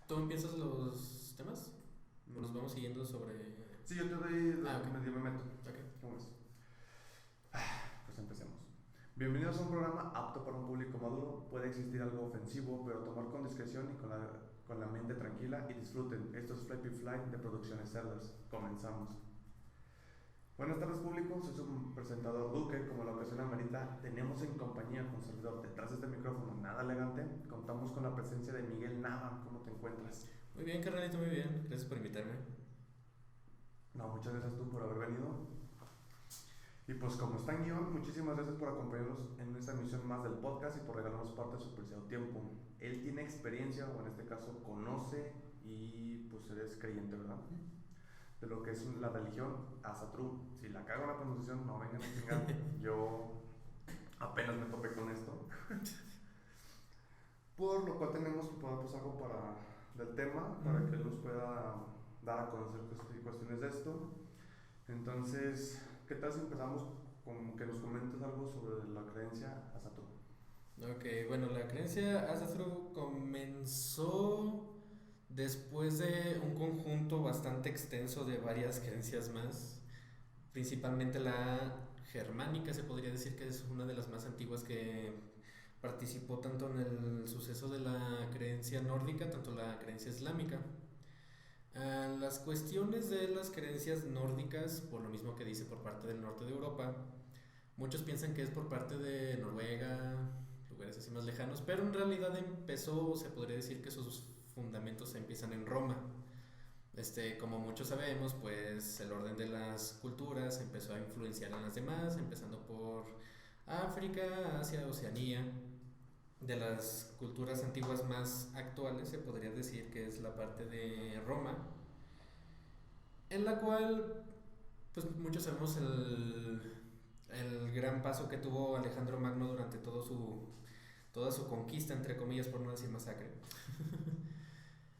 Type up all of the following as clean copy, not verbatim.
¿Tú empiezas los temas? ¿O nos vamos siguiendo sobre...? Sí, yo te doy medio me meto. Ok. ¿Cómo es? Pues empecemos. Bienvenidos a un programa apto para un público maduro. Puede existir algo ofensivo, pero tomar con discreción y con la mente tranquila y disfruten. Esto es Flappy Flight de Producciones Cerdas. Comenzamos. Buenas tardes, público. Soy su presentador Duque. Como la ocasión amerita, tenemos en compañía con servidor detrás de este micrófono nada elegante. Contamos con la presencia de Miguel Nava. ¿Cómo te encuentras? Muy bien, carnalito, muy bien. Gracias por invitarme. No, muchas gracias tú por haber venido. Y pues como está en guión, muchísimas gracias por acompañarnos en esta emisión más del podcast y por regalarnos parte de su preciado tiempo. Él tiene experiencia, o en este caso conoce y pues eres creyente, ¿verdad? De lo que es la religión Asatru. Si la cago en la pronunciación, no vengan a chingar. Yo apenas me topé con esto. Por lo cual tenemos que poner pues algo del tema, para que él nos pueda dar a conocer cuestiones de esto. Entonces, ¿qué tal si empezamos con que nos comentes algo sobre la creencia Asatru? Ok, bueno, la creencia Asatru comenzó después de un conjunto bastante extenso de varias creencias más. Principalmente la germánica, se podría decir que es una de las más antiguas que participó tanto en el suceso de la creencia nórdica, tanto la creencia islámica. Las cuestiones de las creencias nórdicas, por lo mismo que dice por parte del norte de Europa, muchos piensan que es por parte de Noruega, lugares así más lejanos, pero en realidad empezó, se podría decir que sus fundamentos empiezan en Roma. Como muchos sabemos, pues el orden de las culturas empezó a influenciar en las demás, empezando por África, Asia, Oceanía. De las culturas antiguas más actuales se podría decir que es la parte de Roma, en la cual pues muchos sabemos el gran paso que tuvo Alejandro Magno durante toda su conquista, entre comillas, por no decir masacre,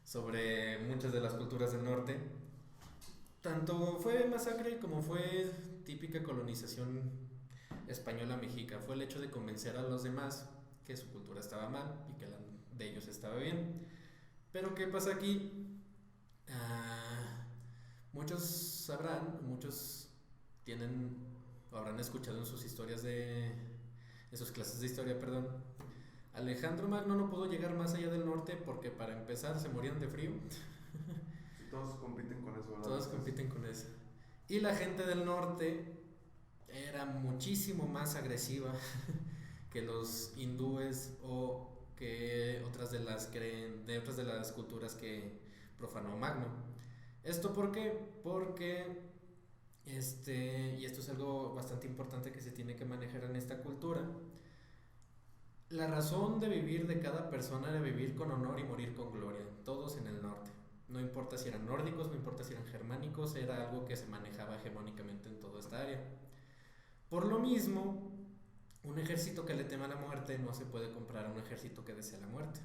sobre muchas de las culturas del norte. Tanto fue masacre como fue típica colonización española mexica. Fue el hecho de convencer a los demás que su cultura estaba mal y que la de ellos estaba bien. Pero ¿qué pasa aquí? Muchos sabrán, muchos tienen o habrán escuchado en sus historias en sus clases de historia, perdón. Alejandro Magno no pudo llegar más allá del norte porque para empezar se morían de frío. Sí, todos compiten con eso, ¿verdad? Todos compiten con eso. Y la gente del norte era muchísimo más agresiva que los hindúes o que otras de las culturas que profanó Magno. ¿Esto por qué? Porque y esto es algo bastante importante que se tiene que manejar en esta cultura. La razón de vivir de cada persona era vivir con honor y morir con gloria, todos en el norte. No importa si eran nórdicos, no importa si eran germánicos, era algo que se manejaba hegemónicamente en toda esta área. Por lo mismo, un ejército que le tema a la muerte no se puede comprar a un ejército que desea la muerte.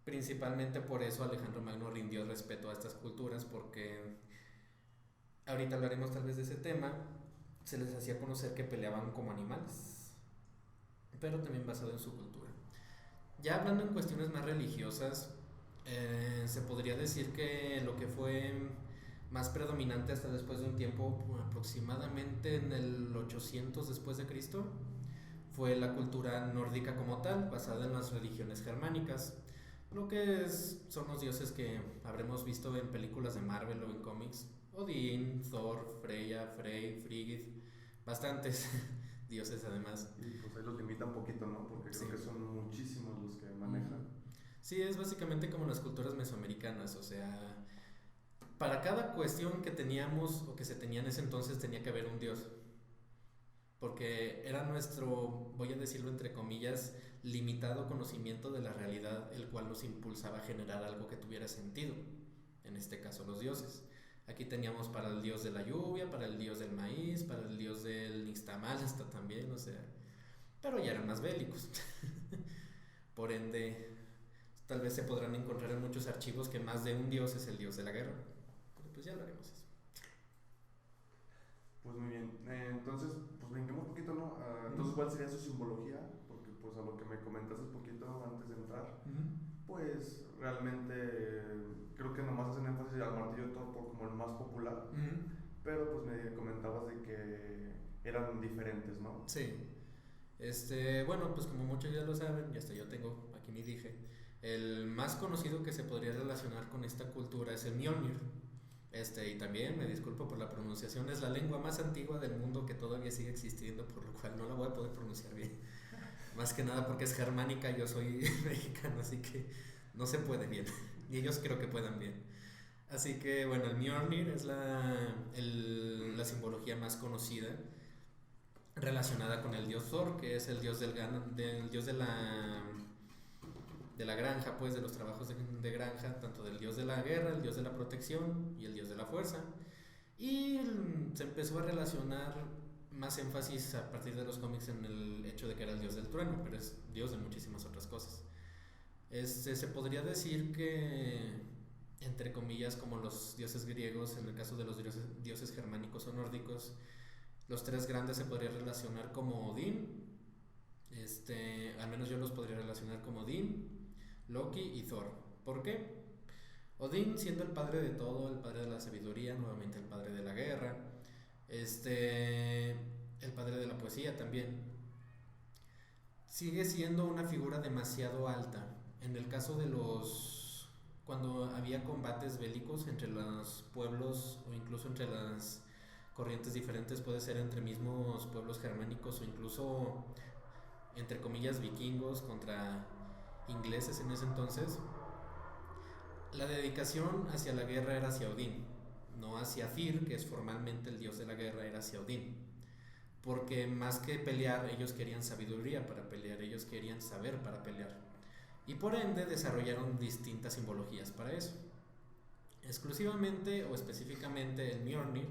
Principalmente por eso Alejandro Magno rindió respeto a estas culturas, porque ahorita hablaremos tal vez de ese tema. Se les hacía conocer que peleaban como animales, pero también basado en su cultura. Ya hablando en cuestiones más religiosas, se podría decir que lo que fue más predominante hasta después de un tiempo, aproximadamente en el 800 después de Cristo, fue la cultura nórdica como tal, basada en las religiones germánicas. Lo que son los dioses que habremos visto en películas de Marvel o en cómics: Odín, Thor, Freya, Frey, Frigid, bastantes dioses además. Y pues ahí los limita un poquito, ¿no? Porque creo que son muchísimos los que manejan. Sí, es básicamente como las culturas mesoamericanas, o sea, para cada cuestión que teníamos o que se tenía en ese entonces tenía que haber un dios. Porque era nuestro, voy a decirlo entre comillas, limitado conocimiento de la realidad, el cual nos impulsaba a generar algo que tuviera sentido. En este caso, los dioses. Aquí teníamos para el dios de la lluvia, para el dios del maíz, para el dios del nixtamal, hasta también, o sea, pero ya eran más bélicos. Por ende, tal vez se podrán encontrar en muchos archivos que más de un dios es el dios de la guerra. Pero pues ya lo haremos eso. Pues muy bien, entonces pues brinquemos un poquito, ¿no? Entonces, ¿cuál sería su simbología? Porque pues a lo que me comentaste un poquito antes de entrar, Pues realmente creo que nomás hacen énfasis al martillo de Thor como el más popular, pero pues me comentabas de que eran diferentes, ¿no? Sí. Bueno, pues como muchos ya lo saben, y hasta yo tengo aquí mi dije, el más conocido que se podría relacionar con esta cultura es el Mjolnir. Y también, me disculpo por la pronunciación, es la lengua más antigua del mundo que todavía sigue existiendo, por lo cual no la voy a poder pronunciar bien. Más que nada porque es germánica, yo soy mexicano, así que no se puede bien. Y ellos creo que puedan bien. Así que bueno, el Mjolnir es la simbología más conocida relacionada con el dios Thor, que es el dios del dios de la granja, pues de los trabajos de granja, tanto del dios de la guerra, el dios de la protección y el dios de la fuerza. Y se empezó a relacionar más énfasis a partir de los cómics en el hecho de que era el dios del trueno, pero es dios de muchísimas otras cosas. Se podría decir que, entre comillas, como los dioses griegos, en el caso de los dioses germánicos o nórdicos, los tres grandes se podría relacionar como Odín, al menos yo los podría relacionar como Odín, Loki y Thor. ¿Por qué? Odín siendo el padre de todo, el padre de la sabiduría, nuevamente el padre de la guerra, el padre de la poesía también. Sigue siendo una figura demasiado alta. En el caso de cuando había combates bélicos entre los pueblos o incluso entre las corrientes diferentes, puede ser entre mismos pueblos germánicos o incluso entre comillas vikingos contra ingleses en ese entonces, la dedicación hacia la guerra era hacia Odín, no hacia Tyr, que es formalmente el dios de la guerra, era hacia Odín. Porque más que pelear, ellos querían sabiduría para pelear, ellos querían saber para pelear. Y por ende desarrollaron distintas simbologías para eso. Exclusivamente o específicamente el Mjolnir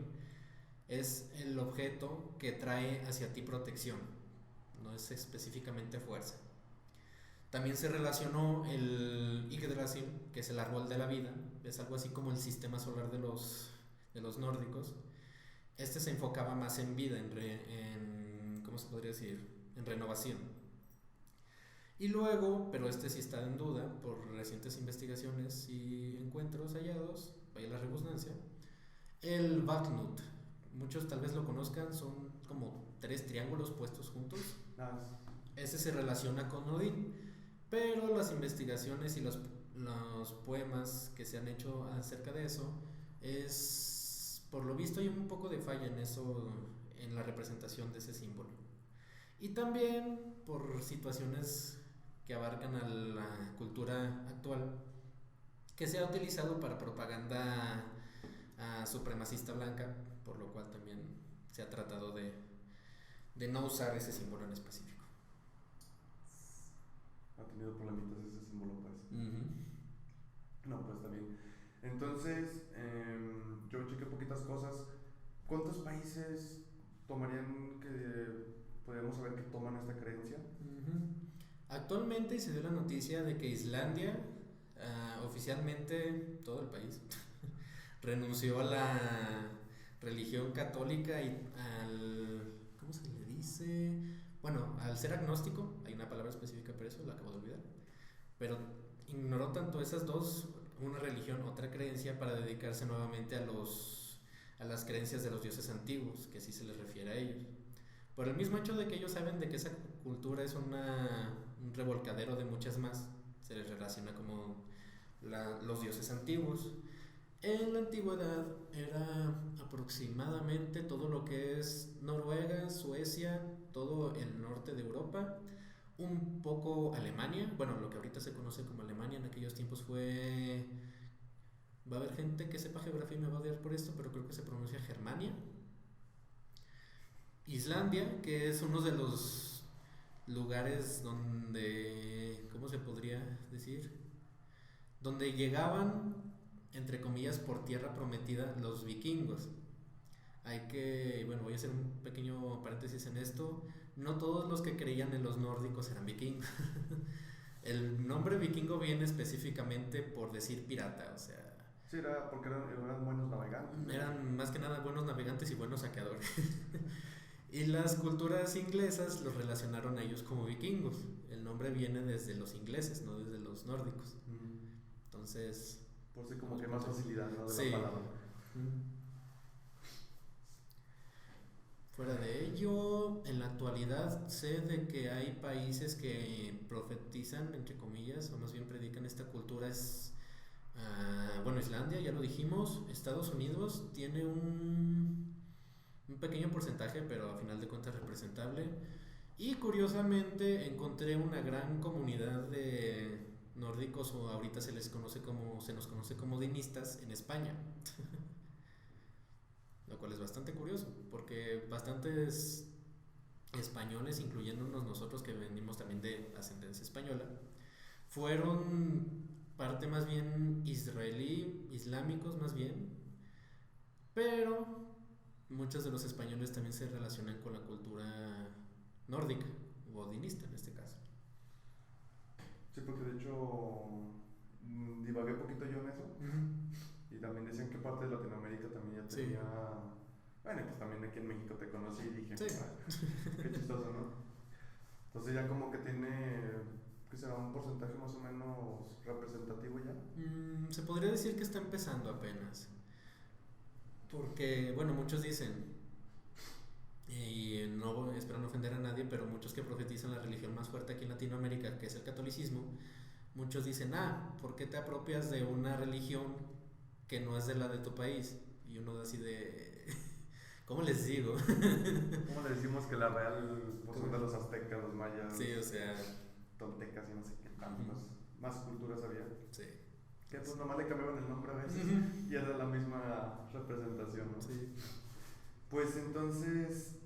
es el objeto que trae hacia ti protección, no es específicamente fuerza. También se relacionó el Yggdrasil, que es el árbol de la vida, es algo así como el sistema solar de los nórdicos. Se enfocaba más en vida, ¿cómo se podría decir? En renovación. Y luego, pero sí está en duda por recientes investigaciones y encuentros hallados, vaya la redundancia, el Vatnut. Muchos tal vez lo conozcan, son como 3 triángulos puestos juntos. Ese se relaciona con Odín. Pero las investigaciones y los poemas que se han hecho acerca de eso, por lo visto hay un poco de falla en eso, en la representación de ese símbolo. Y también por situaciones que abarcan a la cultura actual, que se ha utilizado para propaganda supremacista blanca, por lo cual también se ha tratado de no usar ese símbolo en específico. Ha tenido problemitas ese símbolo, pues. No, pues está bien. Entonces, yo chequé poquitas cosas. ¿Cuántos países tomarían que podríamos saber que toman esta creencia? Actualmente se dio la noticia de que Islandia, oficialmente todo el país, renunció a la religión católica y ¿cómo se le dice? Bueno, al ser agnóstico, hay una palabra específica para eso, la acabo de olvidar, pero ignoró tanto esas dos, una religión, otra creencia, para dedicarse nuevamente a las creencias de los dioses antiguos, que así se les refiere a ellos. Por el mismo hecho de que ellos saben de que esa cultura es un revolcadero de muchas más, se les relaciona como los dioses antiguos. En la antigüedad era aproximadamente todo lo que es Noruega, Suecia, todo el norte de Europa, un poco Alemania, bueno, lo que ahorita se conoce como Alemania en aquellos tiempos va a haber gente que sepa geografía y me va a odiar por esto, pero creo que se pronuncia Germania. Islandia, que es uno de los lugares donde, ¿cómo se podría decir? Donde llegaban, entre comillas, por tierra prometida los vikingos. Voy a hacer un pequeño paréntesis en esto. No todos los que creían en los nórdicos eran vikingos. El nombre vikingo viene específicamente por decir pirata, o sea... Sí, era porque eran buenos navegantes. Eran más que nada buenos navegantes y buenos saqueadores. Y las culturas inglesas los relacionaron a ellos como vikingos. El nombre viene desde los ingleses, no desde los nórdicos. Entonces... Por si como que más facilidad, ¿no? De Sí. la palabra. Fuera de ello, en la actualidad sé de que hay países que profetizan, entre comillas, o más bien predican esta cultura. Bueno, Islandia, ya lo dijimos. Estados Unidos tiene un pequeño porcentaje, pero a final de cuentas representable. Y curiosamente encontré una gran comunidad de nórdicos, o ahorita se nos conoce como dinistas en España. Lo cual es bastante curioso, porque bastantes españoles, incluyéndonos nosotros que venimos también de ascendencia española, fueron parte más bien israelí, islámicos más bien, pero muchos de los españoles también se relacionan con la cultura nórdica, o dinista en este caso. Sí, porque de hecho divagué un poquito yo en eso. Y también decían que parte de Latinoamérica también ya tenía... Bueno, pues también aquí en México te conocí y dije, Sí. qué chistoso, ¿no? Entonces ya como que tiene, ¿qué será? Un porcentaje más o menos representativo ya. Se podría decir que está empezando apenas. Porque, bueno, muchos dicen, y no espero no ofender a nadie, pero muchos que profetizan la religión más fuerte aquí en Latinoamérica, que es el catolicismo, muchos dicen, ¿por qué te apropias de una religión que no es de la de tu país? Y uno así de... ¿Cómo les digo? ¿Cómo le decimos que la real pues, son de los aztecas, los mayas, Sí, o sea... toltecas y no sé qué tantos más culturas había? Sí. Que pues nomás le cambiaban el nombre a veces y era la misma representación, ¿no? Sí. Pues entonces,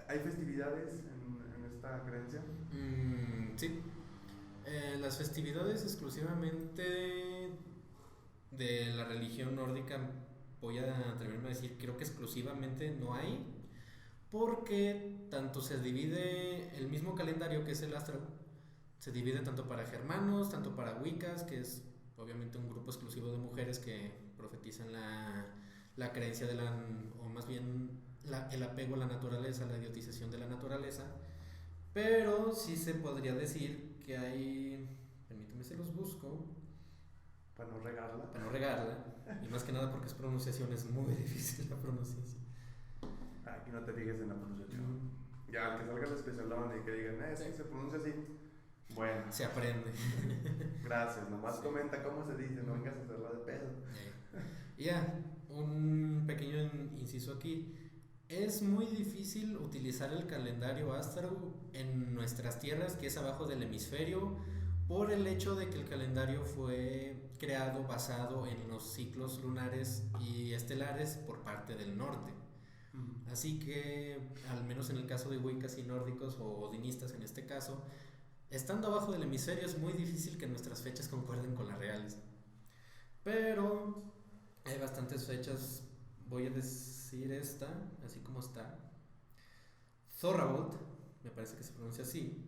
¿hay festividades en esta creencia? Sí. Las festividades exclusivamente de la religión nórdica, voy a atreverme a decir, creo que exclusivamente no hay, porque tanto se divide el mismo calendario que es el astro, se divide tanto para germanos, tanto para wiccas, que es obviamente un grupo exclusivo de mujeres que profetizan la creencia o más bien el apego a la naturaleza, la idiotización de la naturaleza. Pero sí se podría decir que hay, permíteme se los busco, Para no regarla. para no regarla, y más que nada porque su pronunciación es muy difícil, la pronunciación. Aquí no te fijes en la pronunciación. Ya, al que salga el especialón y que digan, sí, se pronuncia así. Bueno. Se aprende. Gracias, nomás comenta cómo se dice, no vengas a hacerla de pedo. Ya, un pequeño inciso aquí. Es muy difícil utilizar el calendario Astro en nuestras tierras, que es abajo del hemisferio, por el hecho de que el calendario fue creado basado en los ciclos lunares y estelares por parte del norte. Así que, al menos en el caso de wiccas y nórdicos o odinistas en este caso, estando abajo del hemisferio es muy difícil que nuestras fechas concuerden con las reales. Pero hay bastantes fechas. Voy a decir esta, así como está. Thorrabolt, me parece que se pronuncia así.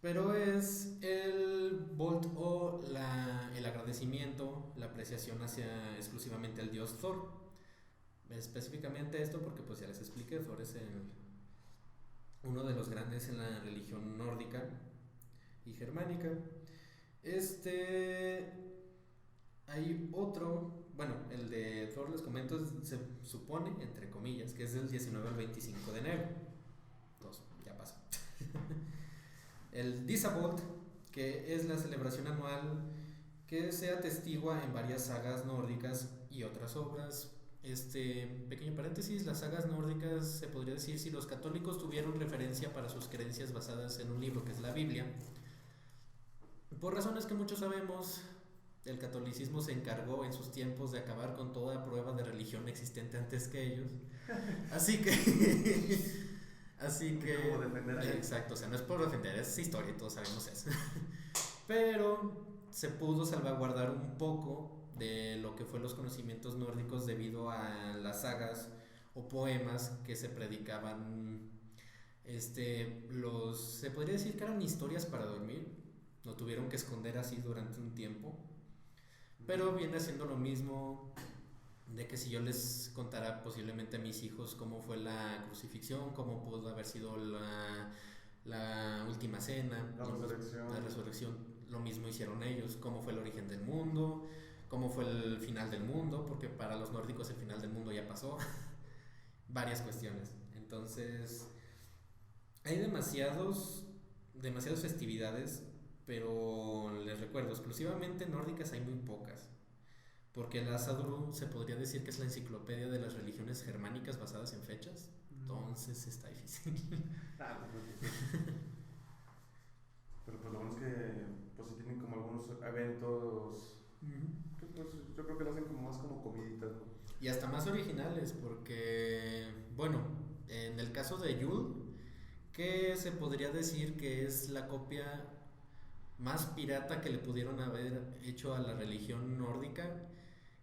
Pero es el Bolt o el agradecimiento, la apreciación hacia exclusivamente el dios Thor. Específicamente esto porque pues ya les expliqué, Thor es uno de los grandes en la religión nórdica y germánica. Hay otro, bueno, el de Thor les comento, se supone, entre comillas, que es del 19 al 25 de enero. Entonces, ya pasó. El Dísabolt, que es la celebración anual que se atestigua en varias sagas nórdicas y otras obras. Pequeño paréntesis, las sagas nórdicas se podría decir si los católicos tuvieron referencia para sus creencias basadas en un libro que es la Biblia. Por razones que muchos sabemos, el catolicismo se encargó en sus tiempos de acabar con toda prueba de religión existente antes que ellos. Así que ¿Cómo defender ahí? exacto, o sea, no es por defender, es historia y todos sabemos eso. Pero se pudo salvaguardar un poco de lo que fue los conocimientos nórdicos debido a las sagas o poemas que se predicaban. Se podría decir que eran historias para dormir. Lo tuvieron que esconder así durante un tiempo. Pero viene haciendo lo mismo de que si yo les contara posiblemente a mis hijos cómo fue la crucifixión, cómo pudo haber sido la última cena, La resurrección. lo mismo hicieron ellos, cómo fue el origen del mundo, cómo fue el final del mundo, porque para los nórdicos el final del mundo ya pasó, varias cuestiones. Entonces, hay demasiadas festividades, pero les recuerdo, exclusivamente nórdicas hay muy pocas, porque el Asadru se podría decir que es la enciclopedia de las religiones germánicas basadas en fechas, entonces está difícil. Pero pues lo bueno es que pues sí tienen como algunos eventos que pues yo creo que lo hacen como más como comiditas, ¿no? Y hasta más originales, porque, bueno, en el caso de Yule, que se podría decir que es la copia más pirata que le pudieron haber hecho a la religión nórdica,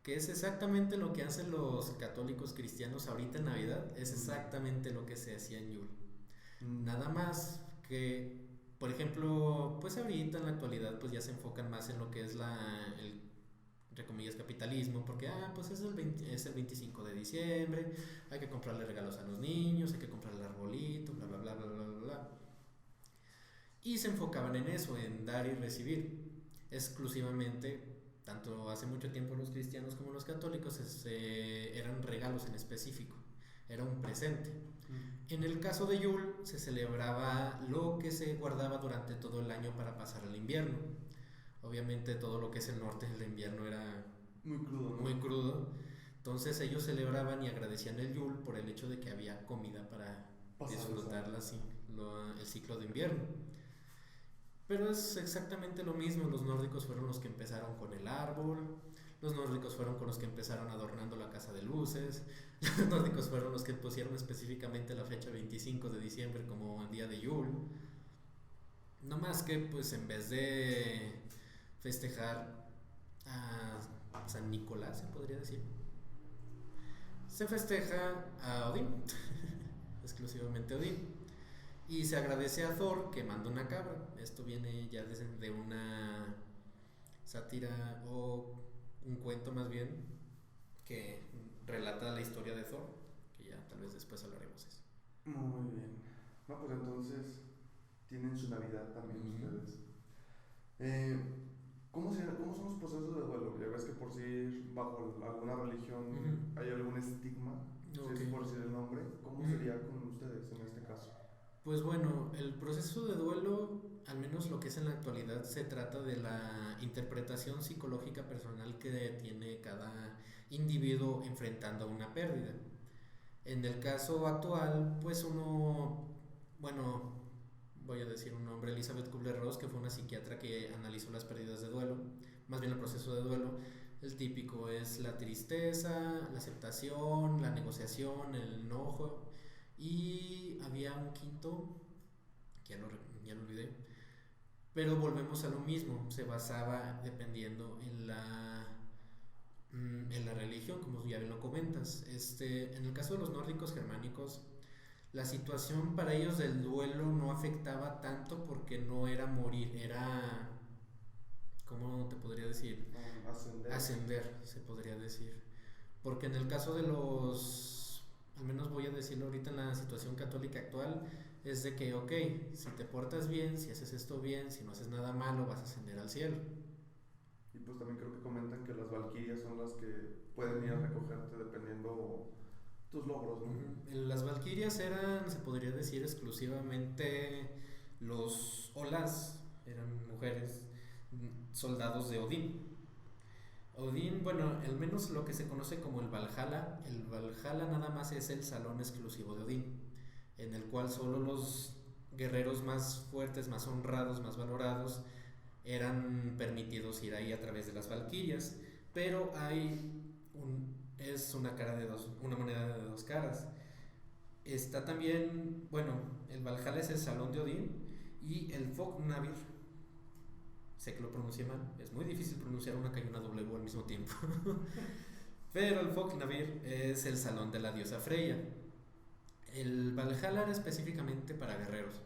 que es exactamente lo que hacen los católicos cristianos ahorita en Navidad, es exactamente lo que se hacía en Yule. Nada más que, por ejemplo, pues ahorita en la actualidad pues ya se enfocan más en lo que es el, entre comillas, capitalismo, porque pues es el 25 de diciembre, hay que comprarle regalos a los niños, hay que comprarle arbolito, bla bla bla bla bla bla bla. Y se enfocaban en eso, en dar y recibir. Exclusivamente, tanto hace mucho tiempo los cristianos como los católicos eran regalos en específico, era un presente. En el caso de Yule se celebraba lo que se guardaba durante todo el año para pasar el invierno. Obviamente todo lo que es el norte del invierno era muy crudo, ¿no? muy crudo. Entonces ellos celebraban y agradecían el Yule por el hecho de que había comida para disfrutarla así, el ciclo de invierno. Pero es exactamente lo mismo, los nórdicos fueron los que empezaron con el árbol, los nórdicos fueron con los que empezaron adornando la casa de luces, los nórdicos fueron los que pusieron específicamente la fecha 25 de diciembre como el día de Yule. No más que pues en vez de festejar a San Nicolás, se podría decir, se festeja a Odín, exclusivamente Odín. Y se agradece a Thor que manda una cabra. Esto viene ya de una sátira o un cuento más bien que relata la historia de Thor, que ya tal vez después hablaremos de eso. Muy bien. No, pues entonces tienen su Navidad también ustedes. ¿Cómo son los procesos de duelo? Ya ves que por si bajo alguna religión hay algún estigma, si es por decir el nombre, ¿cómo sería con ustedes en este caso? Pues bueno, el proceso de duelo, al menos lo que es en la actualidad, se trata de la interpretación psicológica personal que tiene cada individuo enfrentando a una pérdida. En el caso actual, pues voy a decir un nombre, Elizabeth Kubler-Ross, que fue una psiquiatra que analizó las pérdidas de duelo, más bien el proceso de duelo. El típico es la tristeza, la aceptación, la negociación, el enojo. Y había un quinto, que ya lo olvidé, pero volvemos a lo mismo, se basaba dependiendo en la religión, como ya bien lo comentas. En el caso de los nórdicos germánicos, la situación para ellos del duelo no afectaba tanto porque no era morir, era, ¿cómo te podría decir? Ascender, se podría decir. Porque en el caso de al menos voy a decirlo ahorita en la situación católica actual, es de que, ok, si te portas bien, si haces esto bien, si no haces nada malo, vas a ascender al cielo. Y pues también creo que comentan que las valquirias son las que pueden ir a recogerte dependiendo tus logros, ¿no? Las valquirias eran, se podría decir, exclusivamente los Olas, eran mujeres, soldados de Odín. Odín, bueno, al menos lo que se conoce como el Valhalla nada más es el salón exclusivo de Odín, en el cual solo los guerreros más fuertes, más honrados, más valorados eran permitidos ir ahí a través de las valquirias, pero es una moneda de dos caras. Está también, el Valhalla es el salón de Odín y el Fognavir. Sé que lo pronuncié mal, es muy difícil pronunciar una K y una W al mismo tiempo. Pero el Fognavir es el salón de la diosa Freya. El Valhalla era específicamente para guerreros.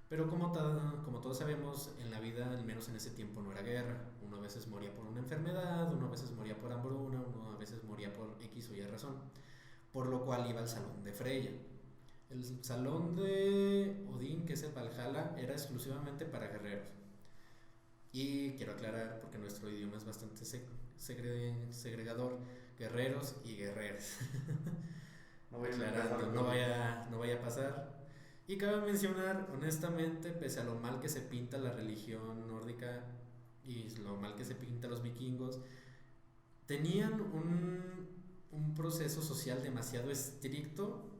Pero como todos sabemos, en la vida, al menos en ese tiempo, no era guerra. Uno a veces moría por una enfermedad, uno a veces moría por hambruna, uno a veces moría por X o Y razón. Por lo cual iba al salón de Freya. El salón de Odín, que es el Valhalla, era exclusivamente para guerreros. Y quiero aclarar, porque nuestro idioma es bastante segregador, guerreros y guerreras. No voy a Aclarando, no vaya a pasar. Y cabe mencionar, honestamente, pese a lo mal que se pinta la religión nórdica y lo mal que se pinta los vikingos, tenían un proceso social demasiado estricto,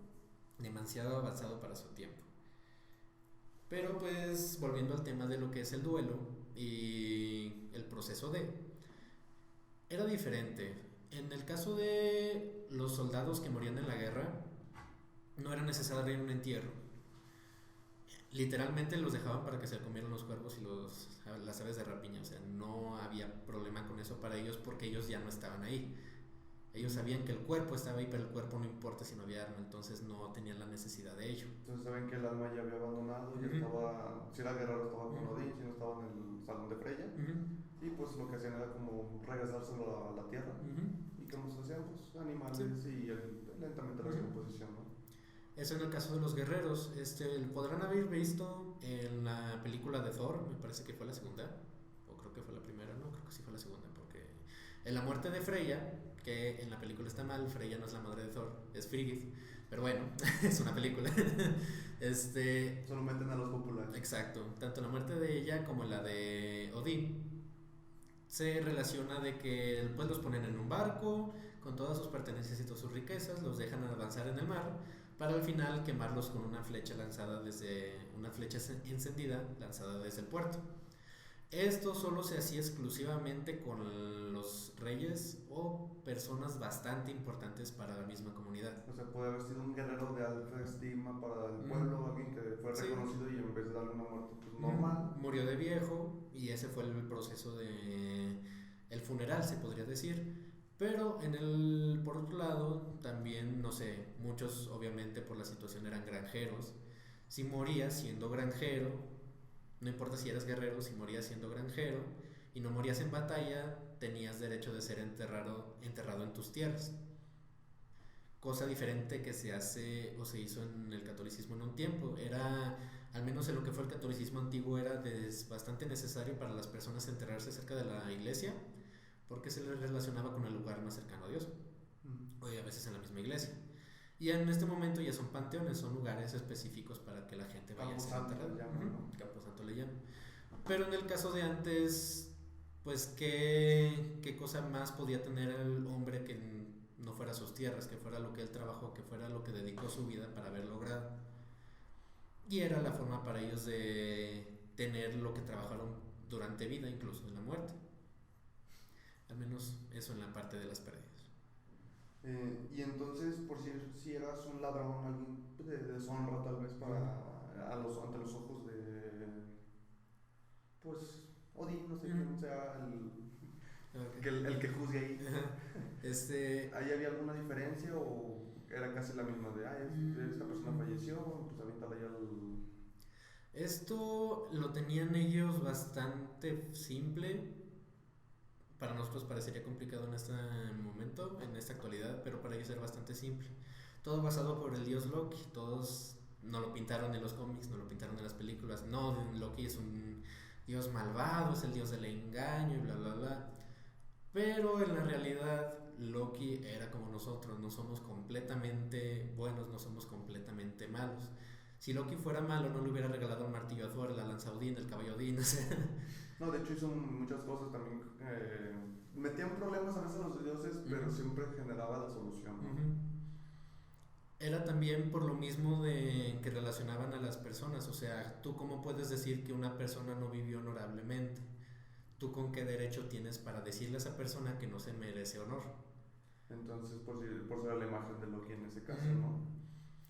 demasiado avanzado para su tiempo. Pero pues volviendo al tema de lo que es el duelo y el proceso era diferente. En el caso de los soldados que morían en la guerra, no era necesario un entierro. Literalmente los dejaban para que se comieran los cuervos y las aves de rapiña. O sea, no había problema con eso para ellos porque ellos ya no estaban ahí. Ellos sabían que el cuerpo estaba ahí, pero el cuerpo no importa si no había arma, entonces no tenían la necesidad de ello. Entonces saben que el alma ya había abandonado, ya estaba, si era guerrero estaba con Odín, si no estaba en el salón de Freya, y pues lo que hacían era como regresárselo a la tierra, y como se hacían pues animales y lentamente la descomposición, ¿no? Eso en el caso de los guerreros. Podrán haber visto en la película de Thor, me parece que fue la segunda, o creo que fue la primera, no, creo que sí fue la segunda, porque en la muerte de Freya, que en la película está mal, Freya no es la madre de Thor, es Frigid, pero bueno, es una película. Solo meten a los populares. Exacto, tanto la muerte de ella como la de Odín se relaciona de que pues los ponen en un barco con todas sus pertenencias y todas sus riquezas, los dejan avanzar en el mar para al final quemarlos con una flecha encendida lanzada desde el puerto. Esto solo se hacía exclusivamente con los reyes o personas bastante importantes para la misma comunidad. O sea, puede haber sido un guerrero de alta estima para el pueblo, alguien que fue reconocido y en vez de darle una muerte pues, normal. Murió de viejo y ese fue el proceso de el funeral, se podría decir. Pero por otro lado, también, no sé, muchos obviamente por la situación eran granjeros. Si morías siendo granjero, no importa si eras guerrero, si morías siendo granjero y no morías en batalla, tenías derecho de ser enterrado en tus tierras. Cosa diferente que se hace o se hizo en el catolicismo en un tiempo. Al menos en lo que fue el catolicismo antiguo, era bastante necesario para las personas enterrarse cerca de la iglesia porque se les relacionaba con el lugar más cercano a Dios, o a veces en la misma iglesia. Y en este momento ya son panteones, son lugares específicos para que la gente vaya a ser enterrada. Camposanto le llaman. Pero en el caso de antes, pues qué cosa más podía tener el hombre que no fuera sus tierras, que fuera lo que él trabajó, que fuera lo que dedicó su vida para haber logrado. Y era la forma para ellos de tener lo que trabajaron durante vida, incluso en la muerte. Al menos eso en la parte de las pérdidas. Y entonces, por si eras un ladrón, alguien de deshonra tal vez ante los ojos de, pues, Odín, no sé quién sea el que juzgue ahí. ¿Ahí había alguna diferencia o era casi la misma de, esta persona falleció, pues aviéntala ya al... Esto lo tenían ellos bastante simple. Para nosotros parecería complicado en este momento, en esta actualidad, pero para ellos era bastante simple. Todo basado por el dios Loki. Todos no lo pintaron en los cómics, no lo pintaron en las películas. No, Loki es un dios malvado, es el dios del engaño y bla bla bla. Pero en la realidad Loki era como nosotros, no somos completamente buenos, no somos completamente malos. Si Loki fuera malo, no le hubiera regalado un martillo a Thor, la lanza a Odín, el caballo a Odín, o sea. No, de hecho hizo muchas cosas también. Metían problemas a veces a los dioses, pero siempre generaba la solución, ¿no? Era también por lo mismo de que relacionaban a las personas. O sea, ¿tú cómo puedes decir que una persona no vivió honorablemente? ¿Tú con qué derecho tienes para decirle a esa persona que no se merece honor? Entonces, por ser la imagen de Loki en ese caso, ¿no?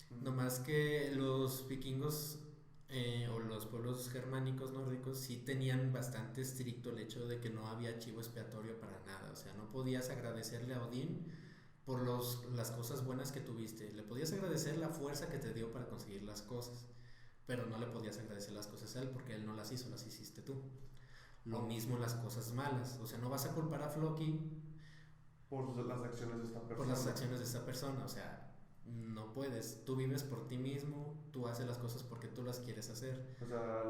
No más que los vikingos o los pueblos germánicos nórdicos sí tenían bastante estricto el hecho de que no había chivo expiatorio para nada. O sea, no podías agradecerle a Odín por las cosas buenas que tuviste. Le podías agradecer la fuerza que te dio para conseguir las cosas, pero no le podías agradecer las cosas a él porque él no las hizo, las hiciste tú. Lo mismo las cosas malas. O sea, no vas a culpar a Floki por las acciones de esta persona. Por las acciones de esta persona, o sea, no puedes. Tú vives por ti mismo, tú haces las cosas porque tú las quieres hacer. O sea,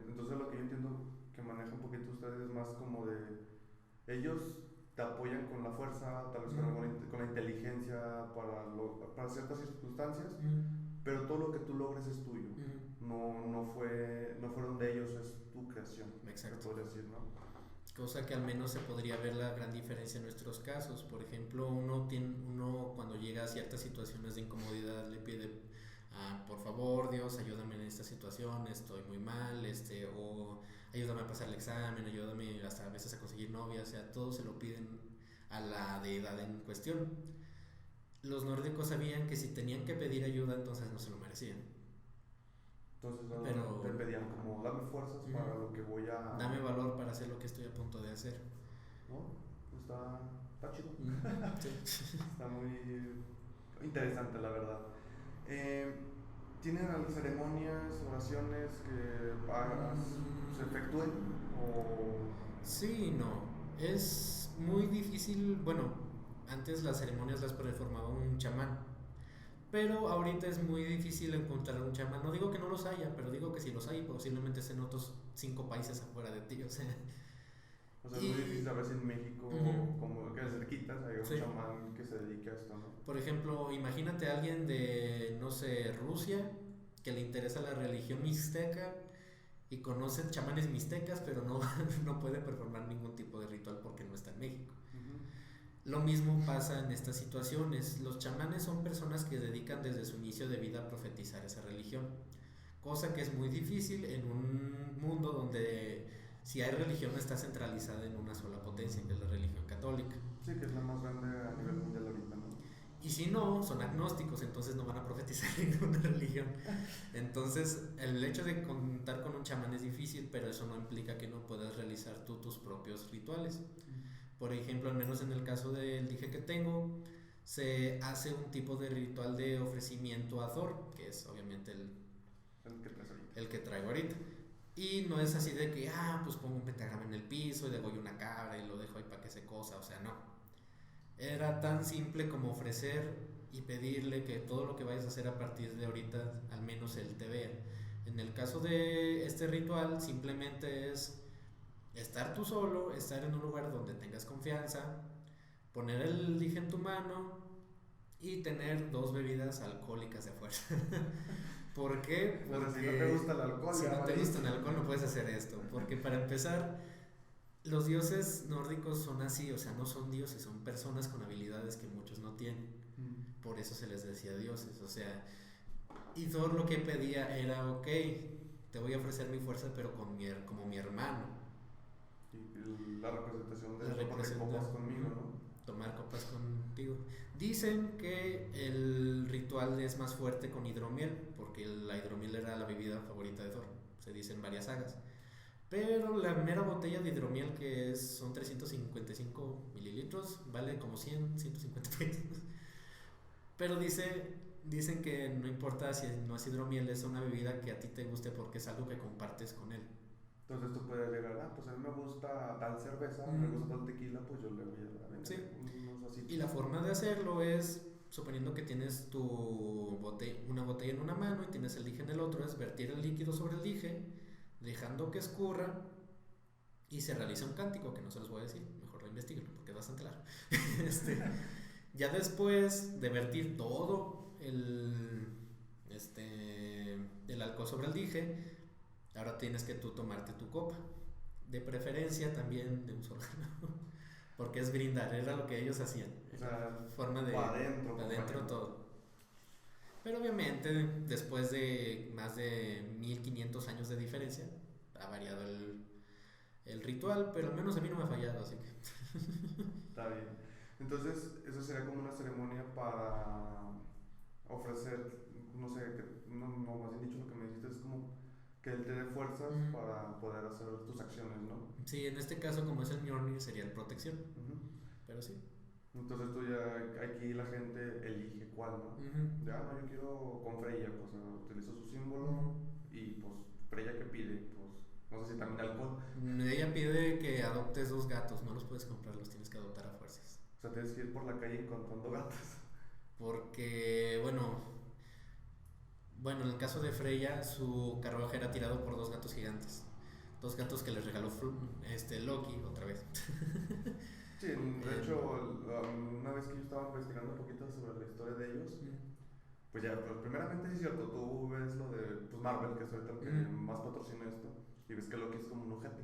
entonces lo que yo entiendo que maneja un poquito ustedes más como de ellos te apoyan con la fuerza, tal vez con la inteligencia para ciertas circunstancias, pero todo lo que tú logres es tuyo. No fueron de ellos, es tu creación. Exacto. Se puede decir, ¿no? Cosa que al menos se podría ver la gran diferencia en nuestros casos. Por ejemplo, uno cuando llega a ciertas situaciones de incomodidad le pide, por favor, Dios, ayúdame en esta situación, estoy muy mal, o ayúdame a pasar el examen, ayúdame hasta a veces a conseguir novia, o sea, todos se lo piden a la deidad en cuestión. Los nórdicos sabían que si tenían que pedir ayuda, entonces no se lo merecían. Entonces Pero te pedían como, dame fuerzas para lo que voy a... Dame valor para hacer lo que estoy a punto de hacer. ¿No? Está chido. Sí. Está muy interesante, la verdad. ¿Tienen ceremonias, oraciones que se efectúen? O... Sí y no. Es muy difícil. Bueno, antes las ceremonias las performaba un chamán. Pero ahorita es muy difícil encontrar un chamán. No digo que no los haya, pero digo que si los hay, posiblemente estén en otros 5 países afuera de ti. O sea, es muy difícil saber si en México, como que cerquitas, hay un chamán que se dedique a esto, ¿no? Por ejemplo, imagínate a alguien de, no sé, Rusia, que le interesa la religión mixteca y conoce chamanes mixtecas, pero no puede performar ningún tipo de ritual porque no está en México. Lo mismo pasa en estas situaciones. Los chamanes son personas que dedican desde su inicio de vida a profetizar esa religión, cosa que es muy difícil en un mundo donde si hay religión está centralizada en una sola potencia, que es la religión católica. Sí, que es la más grande a nivel mundial ahorita, ¿no? Y si no, son agnósticos, entonces no van a profetizar ninguna religión. Entonces, el hecho de contar con un chamán es difícil, pero eso no implica que no puedas realizar tú tus propios rituales. Por ejemplo, al menos en el caso del dije que tengo, se hace un tipo de ritual de ofrecimiento a Thor, que es obviamente el que traigo ahorita. Y no es así de que, pues pongo un pentagrama en el piso y degollo una cabra y lo dejo ahí para que se cosa, o sea, no. Era tan simple como ofrecer y pedirle que todo lo que vayas a hacer a partir de ahorita, al menos él te vea. En el caso de este ritual, simplemente es estar tú solo, estar en un lugar donde tengas confianza, poner el dije en tu mano y tener 2 bebidas alcohólicas de fuerza. ¿Por qué? Porque si no te gusta el alcohol, si no te gusta el alcohol no puedes hacer esto. Porque para empezar, los dioses nórdicos son así, o sea, no son dioses, son personas con habilidades que muchos no tienen. Por eso se les decía dioses, o sea, y Thor lo que pedía era, ok, te voy a ofrecer mi fuerza, pero como mi hermano. Y la representación de tomar copas conmigo, ¿no? Tomar copas contigo. Dicen que el ritual es más fuerte con hidromiel, porque la hidromiel era la bebida favorita de Thor, se dice en varias sagas. Pero la mera botella de hidromiel, que son 355 mililitros, vale como 150 pesos. Pero dicen que no importa si no es hidromiel, es una bebida que a ti te guste porque es algo que compartes con él. Entonces tú puedes llegar, pues a mí me gusta tal cerveza, me gusta tal tequila, pues yo le voy a vender unos vasitos. Y la forma de hacerlo es, suponiendo que tienes una botella en una mano y tienes el dije en el otro, es vertir el líquido sobre el dije, dejando que escurra y se realiza un cántico, que no se los voy a decir, mejor lo investiguen porque es bastante largo. Ya después de vertir todo el alcohol sobre el dije, ahora tienes que tú tomarte tu copa, de preferencia también de un solo porque es brindar, era lo que ellos hacían, o sea, forma de adentro todo. Pero obviamente después de más de 1500 años de diferencia ha variado el ritual, pero al menos a mí no me ha fallado, así que está bien. Entonces eso sería como una ceremonia para ofrecer, no sé, no más bien dicho lo que me dijiste es como que él te dé fuerzas para poder hacer tus acciones, ¿no? Sí, en este caso como es el Mjolnir sería el protección, pero sí. Entonces tú ya, aquí la gente elige cuál, ¿no? No, yo quiero con Freya, pues utilizo su símbolo y pues Freya que pide, pues no sé si también alcohol. Ella pide que adoptes 2 gatos, no los puedes comprar, los tienes que adoptar a fuerzas. O sea, tienes que ir por la calle encontrando gatos. Porque, bueno, en el caso de Freya, su carruaje era tirado por 2 gatos gigantes. 2 gatos que les regaló Loki otra vez. Sí, de hecho, una vez que yo estaba investigando un poquito sobre la historia de ellos, pues ya, pues primeramente sí es cierto, tú ves lo de pues Marvel, que es ahorita el que más patrocina esto, y ves que Loki es como un ojete.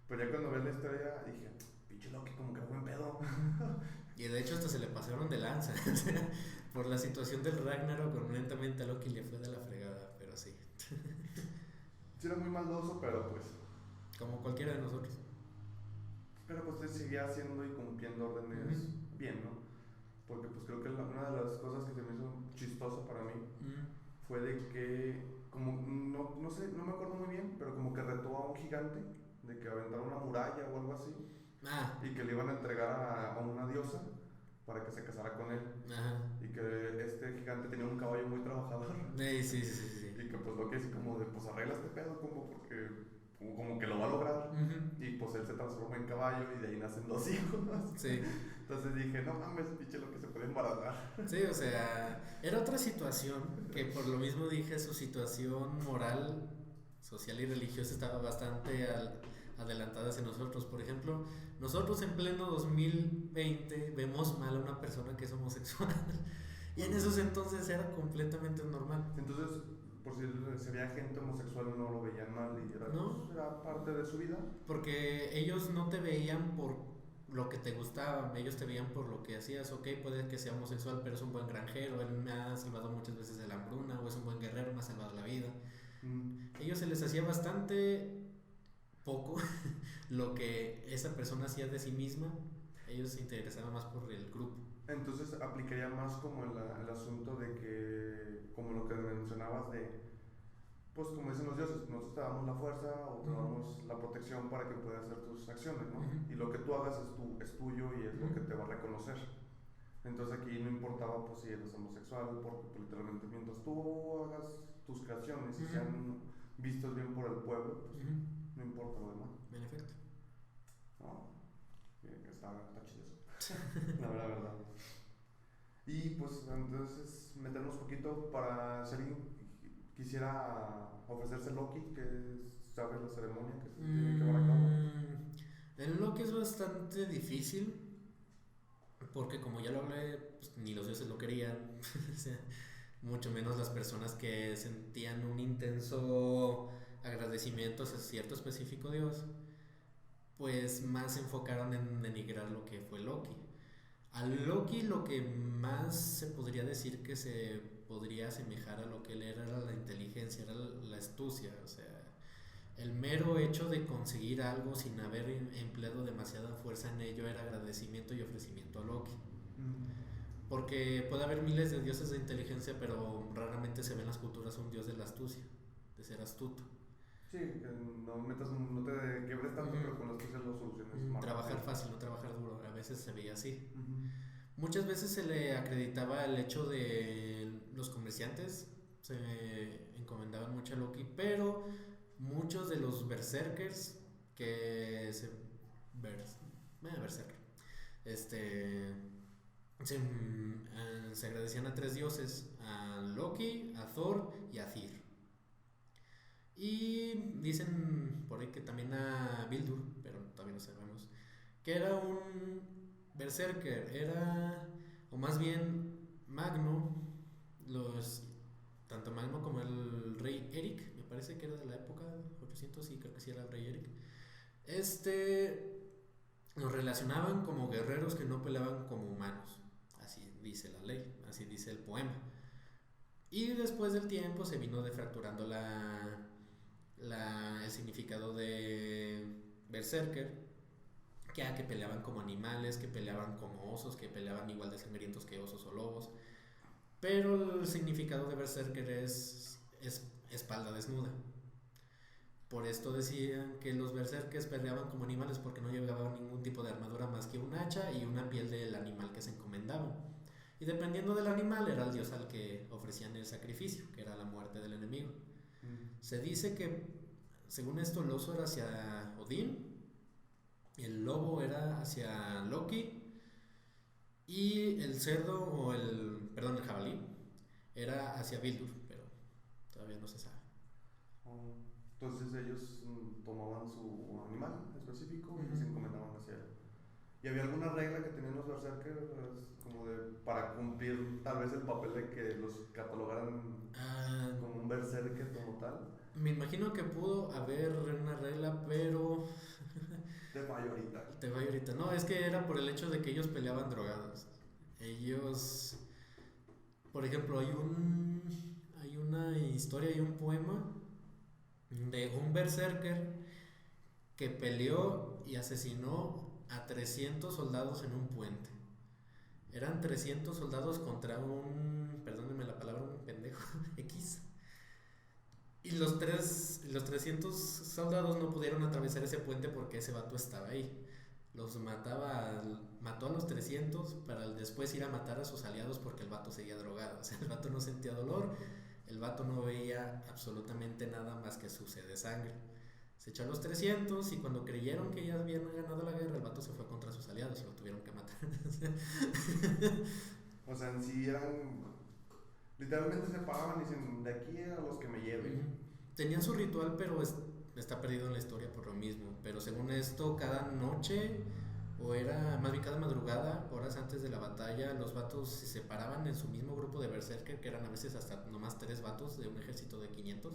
Pero ya cuando ves la historia dije, pinche Loki, como que buen pedo. Y de hecho hasta se le pasaron de lanza. Por la situación del Ragnarok, honestamente a Loki le fue de la fregada, pero sí. Sí era muy maldoso, pero pues... Como cualquiera de nosotros. Pero pues te seguía haciendo y cumpliendo órdenes bien, ¿no? Porque pues creo que una de las cosas que se me hizo chistoso para mí fue de que, como, no sé, no me acuerdo muy bien, pero como que retó a un gigante, de que aventara una muralla o algo así, y que le iban a entregar a una diosa para que se casara con él. Ajá. Y que este gigante tenía un caballo muy trabajador. Sí. Y que pues lo que es como de, pues arregla este pedo, como porque como que lo va a lograr. Y pues él se transforma en caballo y de ahí nacen 2 hijos. Sí. Entonces dije, no mames, pinche lo que se puede embarazar. Sí, o sea, era otra situación que por lo mismo dije, su situación moral, social y religiosa estaba bastante adelantada hacia nosotros. Por ejemplo, nosotros en pleno 2020 vemos mal a una persona que es homosexual y en esos entonces era completamente normal. Entonces, por si había gente homosexual no lo veían mal y era, ¿No? pues, era parte de su vida. Porque ellos no te veían por lo que te gustaba, ellos te veían por lo que hacías. Ok, puede que sea homosexual, pero es un buen granjero, él me ha salvado muchas veces de la hambruna, o es un buen guerrero, me ha salvado la vida. Ellos se les hacía bastante poco lo que esa persona hacía de sí misma. Ellos se interesaban más por el grupo. Entonces aplicaría más como el asunto de que, como lo que mencionabas de, pues como dicen los dioses, nosotros te damos la fuerza o te damos la protección para que puedas hacer tus acciones, ¿no? Y lo que tú hagas es tuyo y es lo que te va a reconocer. Entonces aquí no importaba pues si eres homosexual, porque pues, literalmente mientras tú hagas tus creaciones y sean vistos bien por el pueblo, pues no importa lo demás. En efecto. No, está chido eso. La verdad. Y pues entonces meternos un poquito para si alguien quisiera ofrecerse Loki, que sabe la ceremonia que se tiene que llevar a cabo. El Loki es bastante difícil porque como ya lo hablé, pues, ni los dioses lo querían. O sea, mucho menos las personas que sentían un intenso agradecimiento hacia cierto específico dios, pues más se enfocaron en denigrar lo que fue Loki. A Loki lo que más se podría decir que se podría asemejar a lo que él era la inteligencia, era la astucia. O sea, el mero hecho de conseguir algo sin haber empleado demasiada fuerza en ello era agradecimiento y ofrecimiento a Loki. Porque puede haber miles de dioses de inteligencia, pero raramente se ve en las culturas un dios de la astucia, de ser astuto. Sí, que no te quebres tanto, pero con la astucia lo soluciones más. Trabajar fácil, no trabajar duro, a veces se veía así. Muchas veces se le acreditaba el hecho de los comerciantes, se encomendaban mucho a Loki, pero muchos de los berserkers que berserker, se agradecían a 3 dioses, a Loki, a Thor y a Tyr. Y dicen por ahí que también a Bildur, pero también lo sabemos, que era un berserker, o más bien Magno, tanto Magno como el rey Eric, me parece que era de la época 800, y creo que sí era el rey Eric. Los relacionaban como guerreros que no peleaban como humanos, así dice la ley, así dice el poema. Y después del tiempo se vino defracturando el significado de berserker, que peleaban como animales, que peleaban como osos, que peleaban igual de sangrientos que osos o lobos. Pero el significado de berserker es espalda desnuda. Por esto decían que los berserkers peleaban como animales porque no llevaban ningún tipo de armadura más que un hacha y una piel del animal que se encomendaban. Y dependiendo del animal era el dios al que ofrecían el sacrificio, que era la muerte del enemigo. Se dice que, según esto, el oso era hacia Odín, el lobo era hacia Loki y el cerdo, el jabalí, era hacia Bildur, pero todavía no se sabe. Entonces ellos tomaban su animal específico y Ujú. se encomendaban hacia él. ¿Y había alguna regla que tenían los berserkers como de para cumplir tal vez el papel de que los catalogaran Ah, como un berserker como tal? me imagino que pudo haber una regla, pero De mayorita. te voy ahorita. No, es que era por el hecho de que ellos peleaban drogados. Ellos, por ejemplo, hay una historia y un poema de un berserker que peleó y asesinó a 300 soldados en un puente. Eran 300 soldados contra perdónenme la palabra, un pendejo X. Y los 300 soldados no pudieron atravesar ese puente porque ese vato estaba ahí. Mató a los 300 para después ir a matar a sus aliados porque el vato seguía drogado. O sea, el vato no sentía dolor, el vato no veía absolutamente nada más que su sed de sangre. Se echó a los 300 y cuando creyeron que ya habían ganado la guerra, el vato se fue contra sus aliados y lo tuvieron que matar. O sea, en sí eran. Literalmente se paraban y dicen: de aquí a los que me lleven. Tenían su ritual, pero está perdido en la historia por lo mismo. Pero según esto, cada noche, o era más bien cada madrugada, horas antes de la batalla, los vatos se separaban en su mismo grupo de berserker, que eran a veces hasta nomás 3 vatos de un ejército de 500.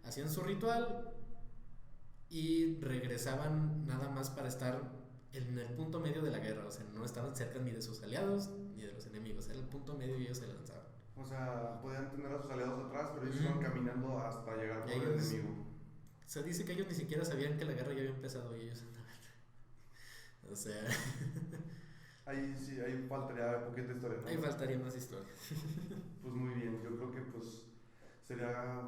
Hacían su ritual y regresaban nada más para estar en el punto medio de la guerra. O sea, no estaban cerca ni de sus aliados ni de los enemigos. Era el punto medio y ellos se lanzaban. O sea, podían tener a sus aliados atrás, pero ellos iban caminando hasta llegar por el Ellos, enemigo. se dice que ellos ni siquiera sabían que la guerra ya había empezado y ellos andaban. O sea, Ahí sí, ahí faltaría poquita historia, ¿no? ahí faltaría más historia. Pues muy bien, yo creo que pues sería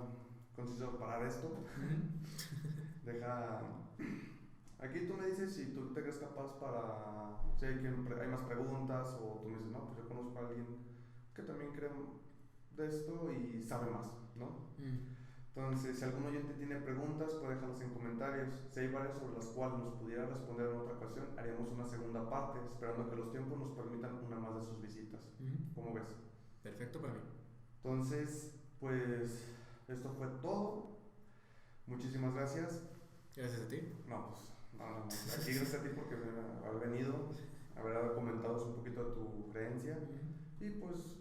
conciso parar esto. Deja. Aquí tú me dices si tú te crees capaz para. Si hay más preguntas, o tú me dices: no, pues yo conozco a alguien que también cree de esto y sabe más, ¿no? Entonces, si algún oyente tiene preguntas, puede dejarlas en comentarios. Si hay varias sobre las cuales nos pudiera responder en otra ocasión, haríamos una segunda parte, esperando que los tiempos nos permitan una más de sus visitas. ¿Cómo ves? Perfecto para mí. Entonces, pues esto fue todo. Muchísimas gracias. Gracias a ti. No, pues no. Aquí gracias a ti porque haber venido, haber comentado un poquito de tu creencia y pues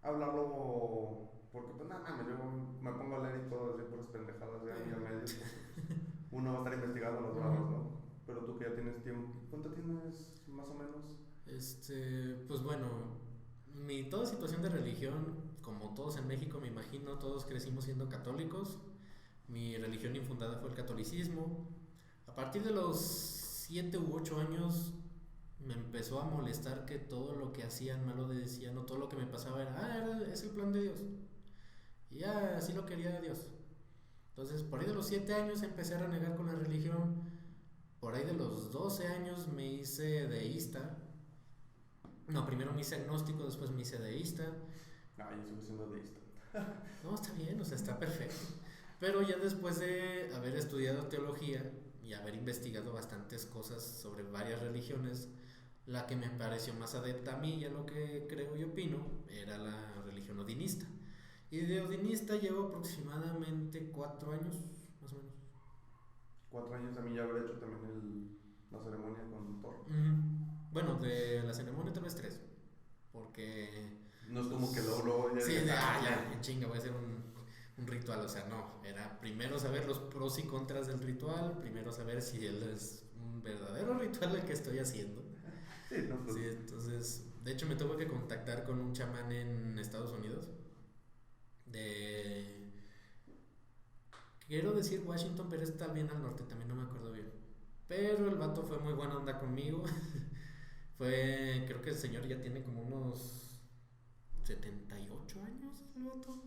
hablarlo, porque pues nada, yo me pongo a leer y todo, así puras pendejadas de año y medio, pues, uno va a estar investigando los lados, ¿no? Pero tú que ya tienes tiempo, ¿cuánto tienes más o menos? Pues bueno, toda situación de religión, como todos en México, me imagino, todos crecimos siendo católicos. Mi religión infundada fue el catolicismo. A partir de los 7 u 8 años me empezó a molestar que todo lo que hacían malo decían, o todo lo que me pasaba es el plan de Dios. Y ya así lo quería Dios. Entonces, por ahí de los 7 años empecé a renegar con la religión. Por ahí de los 12 años me hice deísta. No, primero me hice agnóstico, después me hice deísta. No, yo sigo siendo deísta. No, está bien, o sea, está perfecto. Pero ya después de haber estudiado teología y haber investigado bastantes cosas sobre varias religiones, la que me pareció más adepta a mí y a lo que creo y opino era la religión odinista. Y de odinista llevo aproximadamente 4 años, más o menos. 4 años a mí ya haber hecho también la ceremonia con Thor. Bueno, de la ceremonia tal vez 3, porque... No es como que luego sí, ya, en chinga, voy a hacer un ritual, o sea, no, era primero saber los pros y contras del ritual, primero saber si él es un verdadero ritual el que estoy haciendo. Sí, no, pues. Sí, entonces, de hecho me tuve que contactar con un chamán en Estados Unidos, quiero decir Washington, pero está bien al norte, también no me acuerdo bien. Pero el vato fue muy buena onda conmigo. Creo que el señor ya tiene como unos 78 años, el vato.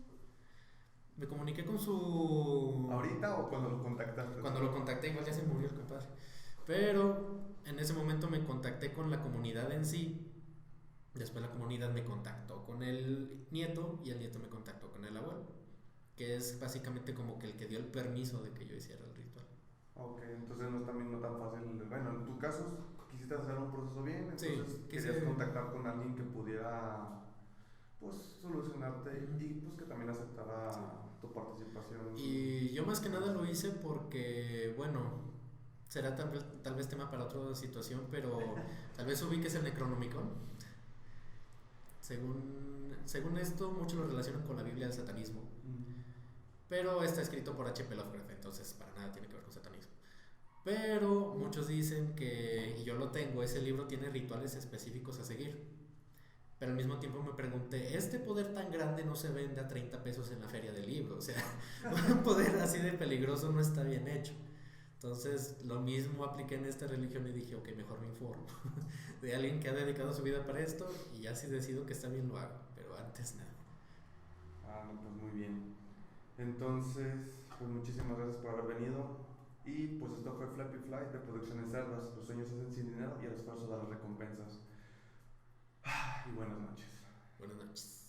Me comuniqué con su... ¿Ahorita o cuando lo contactaste? Cuando lo contacté, igual ya se murió el compadre. Pero en ese momento me contacté con la comunidad en sí. Después la comunidad me contactó con el nieto y el nieto me contactó con el abuelo, que es básicamente como que el que dio el permiso de que yo hiciera el ritual. Ok, entonces no es también no tan fácil. Bueno, en tu caso quisiste hacer un proceso bien, entonces Sí, querías contactar con alguien que pudiera pues solucionarte y pues que también aceptara tu participación. Y yo más que nada lo hice porque, bueno, será tal vez tema para otra situación, pero tal vez ubiques el Necronomicon. Según esto, muchos lo relacionan con la Biblia del satanismo, pero está escrito por H.P. Lovecraft, entonces para nada tiene que ver con satanismo. Pero muchos dicen que, y yo lo tengo, ese libro tiene rituales específicos a seguir. Pero al mismo tiempo me pregunté, este poder tan grande no se vende a 30 pesos en la feria del libro. O sea, un poder así de peligroso no está bien hecho. Entonces, lo mismo apliqué en esta religión y dije, ok, mejor me informo de alguien que ha dedicado su vida para esto y ya si decido que está bien lo hago, pero antes nada. Ah, no, pues muy bien. Entonces, pues muchísimas gracias por haber venido. Y pues esto fue Flappy Fly de Producciones Cerdas. Los sueños se hacen sin dinero y el esfuerzo da las recompensas. Y buenas noches. Buenas noches.